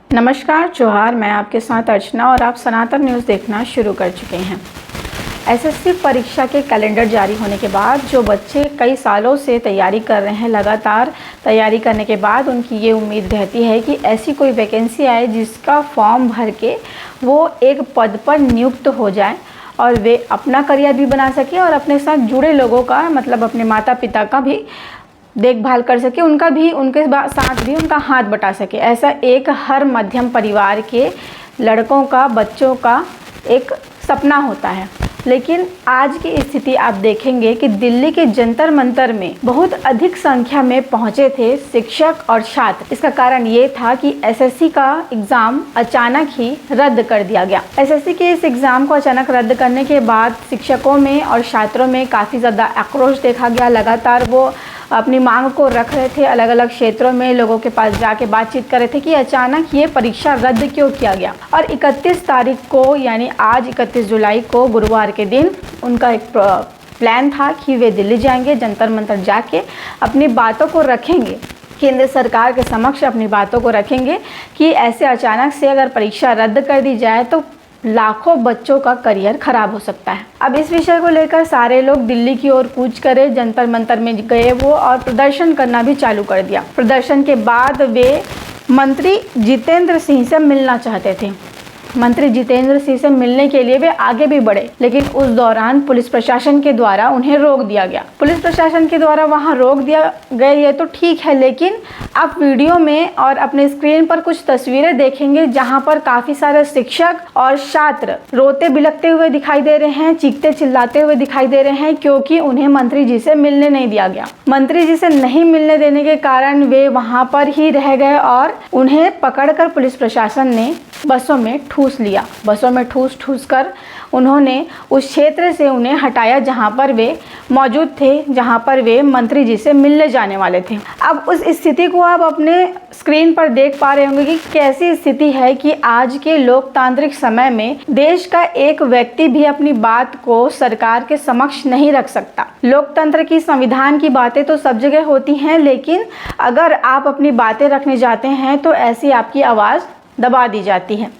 नमस्कार जोहार, मैं आपके साथ अर्चना और आप सनातन न्यूज़ देखना शुरू कर चुके हैं। एसएससी परीक्षा के कैलेंडर जारी होने के बाद जो बच्चे कई सालों से तैयारी कर रहे हैं, लगातार तैयारी करने के बाद उनकी ये उम्मीद रहती है कि ऐसी कोई वैकेंसी आए जिसका फॉर्म भर के वो एक पद पर नियुक्त हो जाए और वे अपना करियर भी बना सके और अपने साथ जुड़े लोगों का मतलब अपने माता पिता का भी देखभाल कर सके, उनका भी उनके साथ भी उनका हाथ बटा सके। ऐसा एक हर मध्यम परिवार के लड़कों का, बच्चों का एक सपना होता है। लेकिन आज की स्थिति आप देखेंगे कि दिल्ली के जंतर मंतर में बहुत अधिक संख्या में पहुंचे थे शिक्षक और छात्र। इसका कारण ये था कि एसएससी का एग्ज़ाम अचानक ही रद्द कर दिया गया। एसएससी के इस एग्ज़ाम को अचानक रद्द करने के बाद शिक्षकों में और छात्रों में काफ़ी ज़्यादा आक्रोश देखा गया। लगातार वो अपनी मांग को रख रहे थे, अलग अलग क्षेत्रों में लोगों के पास जाके बातचीत कर रहे थे कि अचानक ये परीक्षा रद्द क्यों किया गया। और 31 तारीख को यानी आज 31 जुलाई को गुरुवार के दिन उनका एक प्लान था कि वे दिल्ली जाएंगे, जंतर मंतर जाके अपनी बातों को रखेंगे, केंद्र सरकार के समक्ष अपनी बातों को रखेंगे कि ऐसे अचानक से अगर परीक्षा रद्द कर दी जाए तो लाखों बच्चों का करियर खराब हो सकता है। अब इस विषय को लेकर सारे लोग दिल्ली की ओर कूच करे, जंतर मंतर में गए वो और प्रदर्शन करना भी चालू कर दिया। प्रदर्शन के बाद वे मंत्री जितेंद्र सिंह से मिलना चाहते थे। मंत्री जितेंद्र सिंह से मिलने के लिए वे आगे भी बढ़े, लेकिन उस दौरान पुलिस प्रशासन के द्वारा उन्हें रोक दिया गया। पुलिस प्रशासन के द्वारा वहां रोक दिया गया ये तो ठीक है, लेकिन आप वीडियो में और अपने स्क्रीन पर कुछ तस्वीरें देखेंगे जहां पर काफ़ी सारे शिक्षक और छात्र रोते बिलखते हुए दिखाई दे रहे हैं, चीखते चिल्लाते हुए दिखाई दे रहे हैं, क्योंकि उन्हें मंत्री जी से मिलने नहीं दिया गया। मंत्री जी से नहीं मिलने देने के कारण वे वहाँ पर ही रह गए और उन्हें पकड़कर पुलिस प्रशासन ने बसों में ठूस लिया। बसों में ठूस कर उन्होंने उस क्षेत्र से उन्हें हटाया जहां पर वे मौजूद थे, जहां पर वे मंत्री जी से मिलने जाने वाले थे। अब उस स्थिति को आप अपने स्क्रीन पर देख पा रहे होंगे कि कैसी स्थिति है कि आज के लोकतांत्रिक समय में देश का एक व्यक्ति भी अपनी बात को सरकार के समक्ष नहीं रख सकता। लोकतंत्र की, संविधान की बातें तो सब जगह होती हैं, लेकिन अगर आप अपनी बातें रखने जाते हैं तो ऐसी आपकी आवाज़ दबा दी जाती है।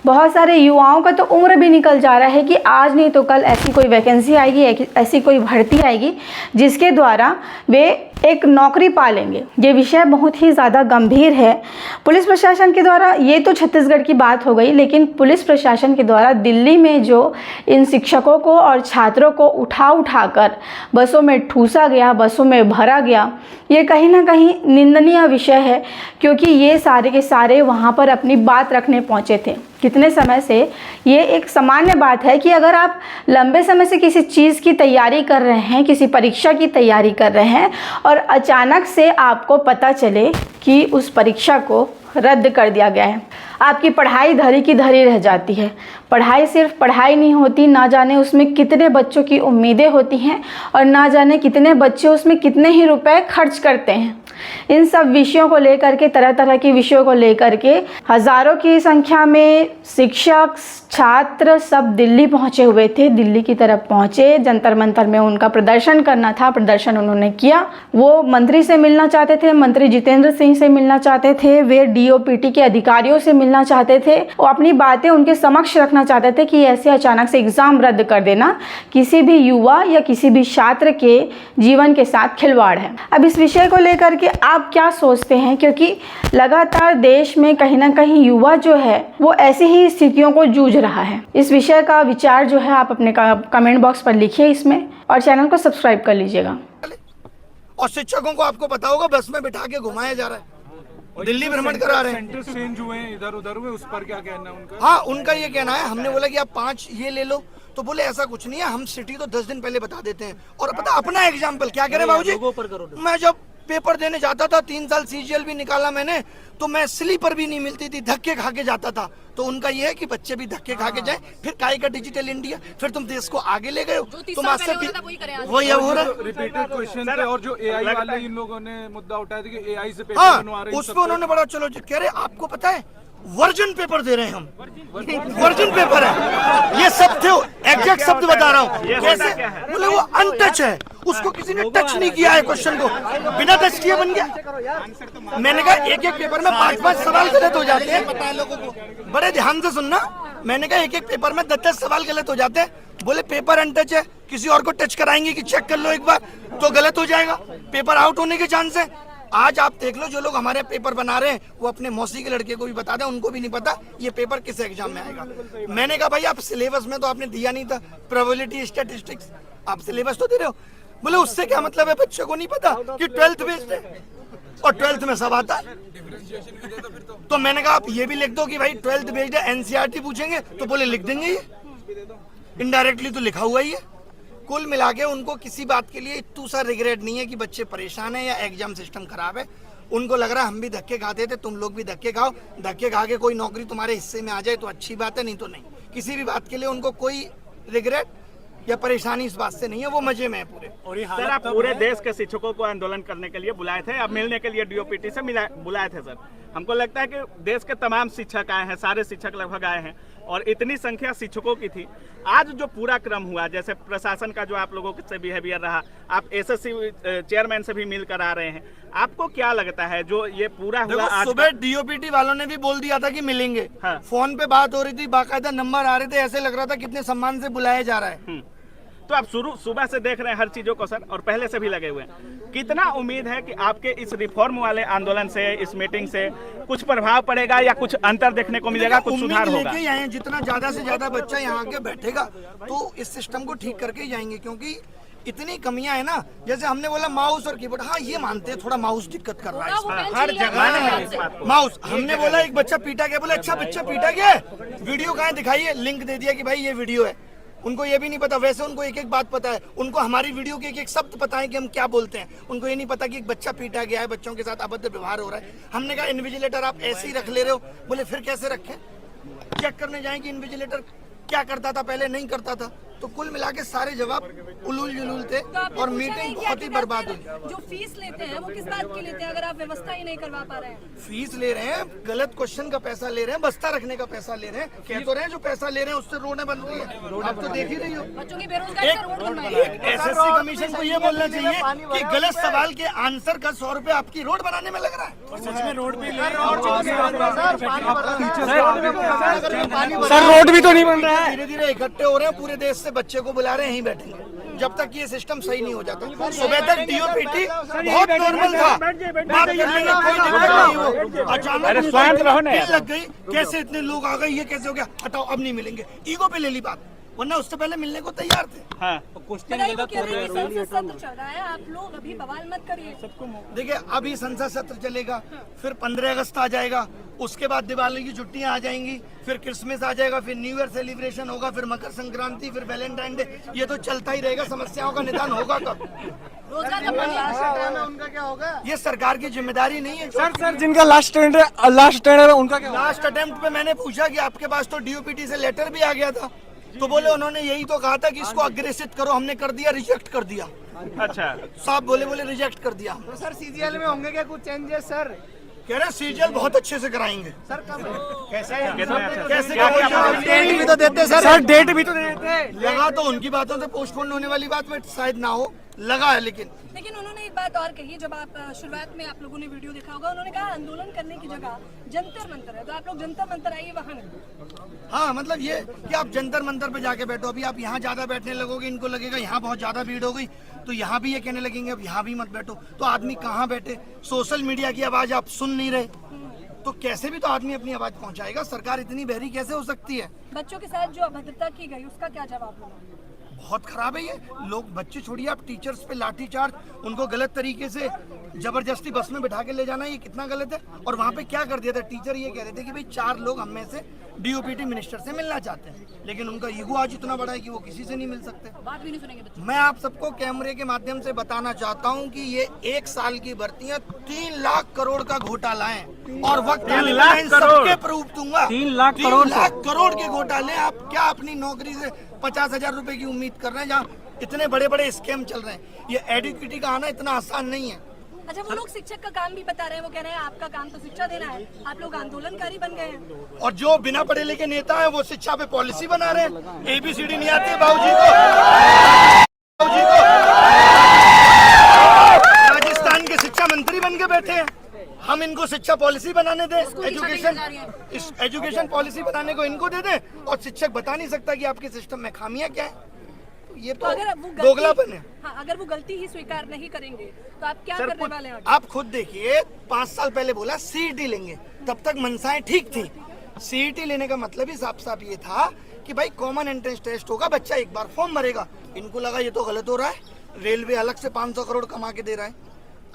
बहुत सारे युवाओं का तो उम्र भी निकल जा रहा है कि आज नहीं तो कल ऐसी कोई वैकेंसी आएगी, ऐसी कोई भर्ती आएगी जिसके द्वारा वे एक नौकरी पा लेंगे। ये विषय बहुत ही ज़्यादा गंभीर है। पुलिस प्रशासन के द्वारा, ये तो छत्तीसगढ़ की बात हो गई, लेकिन पुलिस प्रशासन के द्वारा दिल्ली में जो इन शिक्षकों को और छात्रों को उठा कर बसों में ठूसा गया, बसों में भरा गया, ये कहीं ना कहीं निंदनीय विषय है, क्योंकि ये सारे के सारे वहाँ पर अपनी बात रखने पहुँचे थे। कितने समय से ये एक सामान्य बात है कि अगर आप लंबे समय से किसी चीज़ की तैयारी कर रहे हैं, किसी परीक्षा की तैयारी कर रहे हैं और अचानक से आपको पता चले कि उस परीक्षा को रद्द कर दिया गया है, आपकी पढ़ाई धरी की धरी रह जाती है। पढ़ाई सिर्फ पढ़ाई नहीं होती, ना जाने उसमें कितने बच्चों की उम्मीदें होती हैं और ना जाने कितने बच्चे उसमें कितने ही रुपए खर्च करते हैं। इन सब विषयों को लेकर के, तरह तरह के विषयों को लेकर के हज़ारों की संख्या में शिक्षक, छात्र सब दिल्ली पहुंचे हुए थे। दिल्ली की तरफ पहुंचे, जंतर मंतर में उनका प्रदर्शन करना था, प्रदर्शन उन्होंने किया। वो मंत्री से मिलना चाहते थे, मंत्री जितेंद्र सिंह से मिलना चाहते थे, वे डीओपीटी के अधिकारियों से मिलना चाहते थे, वो अपनी बातें उनके समक्ष रखना चाहते थे कि ऐसे अचानक से एग्ज़ाम रद्द कर देना किसी भी युवा या किसी भी छात्र के जीवन के साथ खिलवाड़ है। अब इस विषय को लेकर के आप क्या सोचते हैं, क्योंकि लगातार देश में कहीं ना कहीं युवा जो है वो ऐसी ही स्थितियों को जूझ रहा है। इस विषय का विचार जो है आप अपने कमेंट बॉक्स पर लिखिए इसमें, और चैनल को सब्सक्राइब कर लीजिएगा। और शिक्षकों को आपको पता होगा बस में बिठा के घुमाया जा रहा है, दिल्ली भ्रमण करा रहे हैं, सेंटर चेंज हुए हैं इधर उधर हुए, उस पर क्या कहना है उनका? हाँ, उनका ये कहना है, हमने बोला कि आप 5 ये ले लो, तो बोले ऐसा कुछ नहीं है, हम सिटी तो 10 दिन पहले बता देते हैं। और पता अपना एग्जाम्पल क्या कह रहे बाबूजी, मैं जब पेपर देने जाता था 3 साल सीजीएल भी निकाला मैंने, तो मैं स्लीपर भी नहीं मिलती थी, धक्के खा के जाता था। तो उनका ये है कि बच्चे भी धक्के खा के जाएं, फिर काय का डिजिटल इंडिया, फिर तुम देश को आगे ले गए हो, तुम आज से वही हो रहा है। रिपीटेड क्वेश्चन पे और जो एआई वाले इन लोगों ने मुद्दा उठाया था कि एआई से पेपर बनवा रहे हैं, उस पर उन्होंने बड़ा चलो कह रहे आपको पता है वर्जन पेपर दे रहे हैं हम, वर्जन पेपर है ये सब थे, एग्जैक्ट शब्द बता रहा हूँ कैसे, बोले वो अनटच है, उसको किसी ने टच नहीं किया है, क्वेश्चन को बिना टच किए बन गया। मैंने कहा एक एक पेपर में 5-5 सवाल गलत हो जाते हैं, पता है लोगों को, बड़े ध्यान से सुनना। मैंने कहा एक एक पेपर में 10-10 सवाल गलत हो जाते हैं, बोले पेपर अनटच है, किसी और को टच कराएंगे कि चेक कर लो एक बार तो गलत हो जाएगा, पेपर आउट होने के चांस है। आज आप देख लो जो लोग हमारे पेपर बना रहे हैं वो अपने मौसी के लड़के को भी बता दें, उनको भी नहीं पता ये पेपर किस एग्जाम में आएगा। मैंने कहा भाई आप सिलेबस में तो आपने दिया नहीं था, प्रोबेबिलिटी स्टैटिस्टिक्स आप सिलेबस तो दे रहे हो। बोले उससे क्या मतलब है, बच्चे को नहीं पता कि 12th बेस्ड है और 12th में सब आता है। तो मैंने कहा आप ये भी लिख दो कि भाई 12th बेस्ड है, एनसीईआरटी पूछेंगे तो बोले लिख देंगे, ये इनडायरेक्टली तो लिखा हुआ ही है। कुल मिला के उनको किसी बात के लिए इतना सा रिग्रेट नहीं है कि बच्चे परेशान है या एग्जाम सिस्टम खराब है। उनको लग रहा है हम भी धक्के खाते थे, तुम लोग भी धक्के खाओ, धक्के खा के कोई नौकरी तुम्हारे हिस्से में आ जाए तो अच्छी बात है, नहीं तो नहीं। किसी भी बात के लिए उनको कोई रिग्रेट या परेशानी इस बात से नहीं है, वो मजे में है पूरे। सर आप पूरे देश के शिक्षकों को आंदोलन करने के लिए बुलाए थे, अब मिलने के लिए डीओपीटी से बुलाए थे सर। हमको लगता है कि देश के तमाम शिक्षक आए हैं, सारे शिक्षक लगभग आए हैं और इतनी संख्या शिक्षकों की थी। आज जो पूरा क्रम हुआ, जैसे प्रशासन का जो आप लोगों से बिहेवियर रहा, आप एसएससी चेयरमैन से भी मिलकर आ रहे हैं, आपको क्या लगता है जो ये पूरा हुआ? आज सुबह डीओपीटी वालों ने भी बोल दिया था कि मिलेंगे, हाँ। फोन पे बात हो रही थी, बाकायदा नंबर आ रहे थे, ऐसे लग रहा था कितने सम्मान से बुलाया जा रहा है। तो आप सुबह से देख रहे हैं हर चीजों को सर, और पहले से भी लगे हुए हैं। कितना उम्मीद है कि आपके इस रिफॉर्म वाले आंदोलन से, इस मीटिंग से कुछ प्रभाव पड़ेगा या कुछ अंतर देखने को मिलेगा, कुछ सुधार होगा? जितना ज्यादा से ज्यादा बच्चा यहाँ आके बैठेगा तो इस सिस्टम को ठीक करके जाएंगे, क्योंकि इतनी कमियां है ना। जैसे हमने बोला माउस और कीबोर्ड, हाँ ये मानते हैं थोड़ा माउस दिक्कत कर रहा है हर जगह माउस। हमने बोला एक बच्चा पीटा गया, बोले अच्छा बच्चा पीटा गया, वीडियो कहाँ दिखाइए, लिंक दे दिया कि भाई ये वीडियो है। उनको ये भी नहीं पता, वैसे उनको एक एक बात पता है, उनको हमारी वीडियो के एक एक शब्द पता है कि हम क्या बोलते हैं। उनको ये नहीं पता कि एक बच्चा पीटा गया है, बच्चों के साथ अभद्र व्यवहार हो रहा है। हमने कहा इन्विजिलेटर आप ऐसे ही रख ले रहे हो, बोले फिर कैसे रखें, चेक करने जाएं कि इन्विजिलेटर क्या करता था पहले, नहीं करता था। तो कुल मिला के सारे जवाब उलूल जुलूल थे और मीटिंग बहुत ही बर्बाद हुई। जो फीस लेते हैं वो किस बात की लेते हैं अगर आप व्यवस्था ही नहीं करवा पा रहे हैं? फीस ले रहे हैं, गलत क्वेश्चन का पैसा ले रहे हैं, बस्ता रखने का पैसा ले रहे हैं, कह तो रहे हैं जो पैसा ले रहे हैं उससे रोडें बन रही है, आप तो देख ही रही हो। बच्चों की बेरोजगारी का रोड बनवाएं। एसएससी कमीशन को ये बोलना चाहिए कि गलत सवाल के आंसर का 100 रुपए आपकी रोड बनाने में लग रहा है। सच में रोड भी सर रोड भी तो नहीं बन रहा है। धीरे धीरे इकट्ठे हो रहे हैं, पूरे देश से बच्चे को बुला रहे हैं, यहीं बैठेंगे जब तक ये सिस्टम सही नहीं हो जाता। सुबह तक डीओपीटी बहुत नॉर्मल था, बात करने में कोई दिक्कत नहीं हो, अचानक लग गई, कैसे इतने लोग आ गए, ये कैसे हो गया, हटाओ अब नहीं मिलेंगे, ईगो पे ले ली बात, वरना उससे पहले मिलने को तैयार थे। हाँ। सत्र चल रहा है, आप लोग अभी बवाल मत करिए। देखिए अभी संसद सत्र चलेगा, फिर 15 अगस्त आ जाएगा, उसके बाद दिवाली की छुट्टियां आ जाएंगी, फिर क्रिसमस आ जाएगा, फिर न्यू ईयर सेलिब्रेशन होगा, फिर मकर संक्रांति, फिर वैलेंटाइन डे, ये तो चलता ही रहेगा। समस्याओं का निदान होगा कब? उनका क्या होगा? ये सरकार की जिम्मेदारी नहीं है। सर जिनका लास्ट अटेम्प्ट है उनका क्या? लास्ट अटेम्प्ट पे मैंने पूछा कि आपके पास तो डीओपीटी से लेटर भी आ गया था, तो बोले उन्होंने यही तो कहा था कि इसको अग्रेसित करो, हमने कर दिया, रिजेक्ट कर दिया। अच्छा साहब बोले रिजेक्ट कर दिया। तो सर सीजीएल में होंगे क्या कुछ चेंजेस सर? कह रहे सीजीएल बहुत अच्छे से कराएंगे। सर कब कैसे डेट भी तो देते सर डेट भी तो देते। लगा तो उनकी बातों से पोस्टपोन होने वाली बात में शायद ना हो, लगा है। लेकिन उन्होंने एक बात और कही, जब आप शुरुआत में आप लोगों ने वीडियो देखा होगा, उन्होंने कहा आंदोलन करने की जगह जंतर मंतर है, तो आप लोग जंतर मंतर आइए वहाँ नहीं। हाँ, मतलब ये कि आप जंतर मंतर पे जाके बैठो। अभी आप यहाँ ज्यादा बैठने लगोगे, इनको लगेगा यहाँ बहुत ज्यादा भीड़ हो गई, तो यहाँ भी ये कहने लगेंगे अब यहाँ भी मत बैठो। तो आदमी कहाँ बैठे? सोशल मीडिया की आवाज आप सुन नहीं रहे, तो कैसे भी तो आदमी अपनी आवाज पहुंचाएगा। सरकार इतनी बहरी कैसे हो सकती है? बच्चों के साथ जो अभद्रता की गई उसका क्या जवाब होगा? बहुत खराब है ये। लोग, बच्चे छोड़िए, आप टीचर्स पे लाठीचार्ज, उनको गलत तरीके से जबरदस्ती बस में बिठा के ले जाना, ये कितना गलत है। और वहाँ पे क्या कर दिया था, टीचर ये कह रहे थे कि भाई 4 लोग हम में से डीओपीटी मिनिस्टर से मिलना चाहते हैं, लेकिन उनका ईगो आज इतना बड़ा है कि वो किसी से नहीं मिल सकते। बात भी नहीं सुनेंगे बच्चे। मैं आप सबको कैमरे के माध्यम से बताना चाहता हूं कि ये 1 साल की भर्तियां 3 लाख करोड़ का घोटाला है, और वक्त आने पर मैं इन सबके प्रूफ दूंगा। 3 लाख 3 लाख करोड़ के घोटाले। आप क्या अपनी नौकरी से 50,000 रुपए की उम्मीद कर रहे हैं, जहाँ इतने बड़े बड़े स्कैम चल रहे हैं? ये एडुकेटी का आना इतना आसान नहीं है। अच्छा, वो लोग शिक्षक का काम भी बता रहे हैं, वो कह रहे हैं आपका काम तो शिक्षा देना है, आप लोग आंदोलनकारी बन गए हैं। और जो बिना पढ़े लिखे नेता है वो शिक्षा पे पॉलिसी बना रहे हैं। ABCD नहीं आती बाबूजी को। राजस्थान के शिक्षा मंत्री बन के बैठे हैं, हम इनको शिक्षा पॉलिसी बनाने दें, एजुकेशन पॉलिसी बनाने को इनको दे दें, और शिक्षक बता नहीं सकता कि आपके सिस्टम में खामियां क्या है। ये तो दोगलापन है। हाँ, अगर वो गलती ही स्वीकार नहीं करेंगे तो आप क्या करने वाले हैं? आप खुद देखिए, 5 साल पहले बोला CET लेंगे, तब तक मनसाएं ठीक थी। CET लेने का मतलब ही साफ साफ ये था कि भाई कॉमन एंट्रेंस टेस्ट होगा, बच्चा एक बार फॉर्म भरेगा। इनको लगा ये तो गलत हो रहा है, रेलवे अलग से 500 करोड़ कमा के दे रहा है।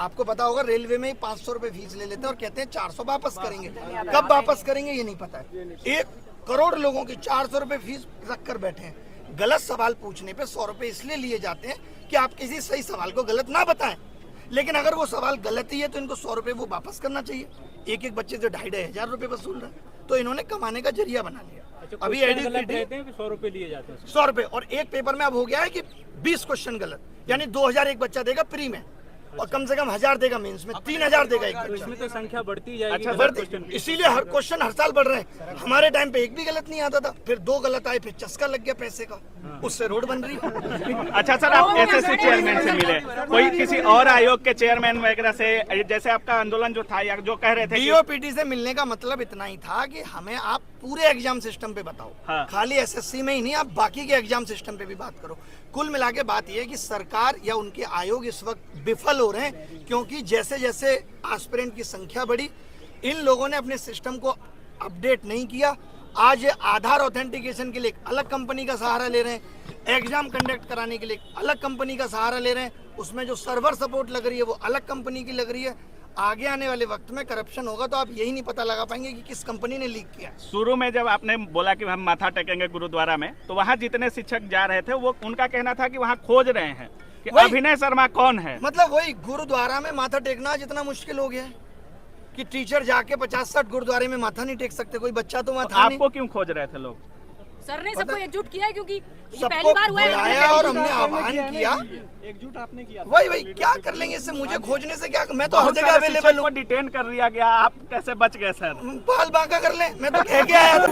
आपको पता होगा, रेलवे में 500 रुपए फीस ले लेते हैं और कहते हैं 400 वापस करेंगे। कब वापस करेंगे ये नहीं पता है। 1 करोड़ लोगों की 400 रुपए फीस रख कर बैठे हैं। गलत सवाल पूछने पे 100 रुपए इसलिए लिए जाते हैं कि आप किसी सही सवाल को गलत ना बताएं, लेकिन अगर वो सवाल गलत ही है तो इनको 100 रुपए वो वापस करना चाहिए। एक एक बच्चे से 2,500 रुपए वसूल रहे हैं, तो इन्होंने कमाने का जरिया बना लिया। अभी 100 रुपए लिए जाते हैं, 100 रुपए, और एक पेपर में अब हो गया है कि 20 क्वेश्चन गलत, यानी 2,000 एक बच्चा देगा प्री में, और कम से कम 1,000 देगा मेंस में, 3,000 देगा एक बच्चा। इसमें तो संख्या बढ़ती जाएगी। अच्छा, इसीलिए हर क्वेश्चन हर साल बढ़ रहे हैं। हमारे टाइम पे एक भी गलत नहीं आता था, फिर 2 गलत आए, फिर चस्का लग गया पैसे का, उससे रोड बन रही है। अच्छा सर, आप SSC चेयरमैन से मिले, कोई किसी और आयोग के चेयरमैन वगैरह से, जैसे आपका आंदोलन जो था या जो कह रहे थे DOPT से मिलने का मतलब इतना ही था कि हमें आप पूरे एग्जाम सिस्टम पे बताओ। हाँ। खाली SSC में ही नहीं, आप बाकी के एग्जाम सिस्टम पे भी बात करो। कुल मिला के बात यह है कि सरकार या उनके आयोग इस वक्त विफल हो रहे हैं, क्योंकि जैसे जैसे एस्पिरेंट की संख्या बढ़ी, इन लोगों ने अपने सिस्टम को अपडेट नहीं किया। आज आधार ऑथेंटिकेशन के लिए एक अलग कंपनी का सहारा ले रहे हैं, एग्जाम कंडक्ट कराने के लिए एक अलग कंपनी का सहारा ले रहे हैं, उसमें जो सर्वर सपोर्ट लग रही है वो अलग कंपनी की लग रही है। आगे आने वाले वक्त में करप्शन होगा तो आप यही नहीं पता लगा पाएंगे कि किस कंपनी ने लीक किया। शुरू में जब आपने बोला कि हम माथा टेकेंगे गुरुद्वारा में, तो वहाँ जितने शिक्षक जा रहे थे वो उनका कहना था कि वहाँ खोज रहे हैं कि अभिनय शर्मा कौन है। मतलब वही गुरुद्वारा में माथा टेकना जितना मुश्किल हो गया है कि टीचर जाके 50-60 गुरुद्वारे में माथा नहीं टेक सकते, कोई बच्चा तो वहाँ था नहीं। आपको क्यों खोज रहे थे लोग? सर ने सबको एकजुट किया है, क्योंकि ये पहली सबको बार हुआ है। बुलाया और हमने आह्वान किया। एकजुट आपने किया। वही क्या कर लेंगे इससे, मुझे खोजने से क्या, मैं तो हर जगह अवेलेबल हूँ। डिटेन कर लिया गया, आप कैसे बच गए सर? बाल बांका कर ले, मैं तो कह के आया था।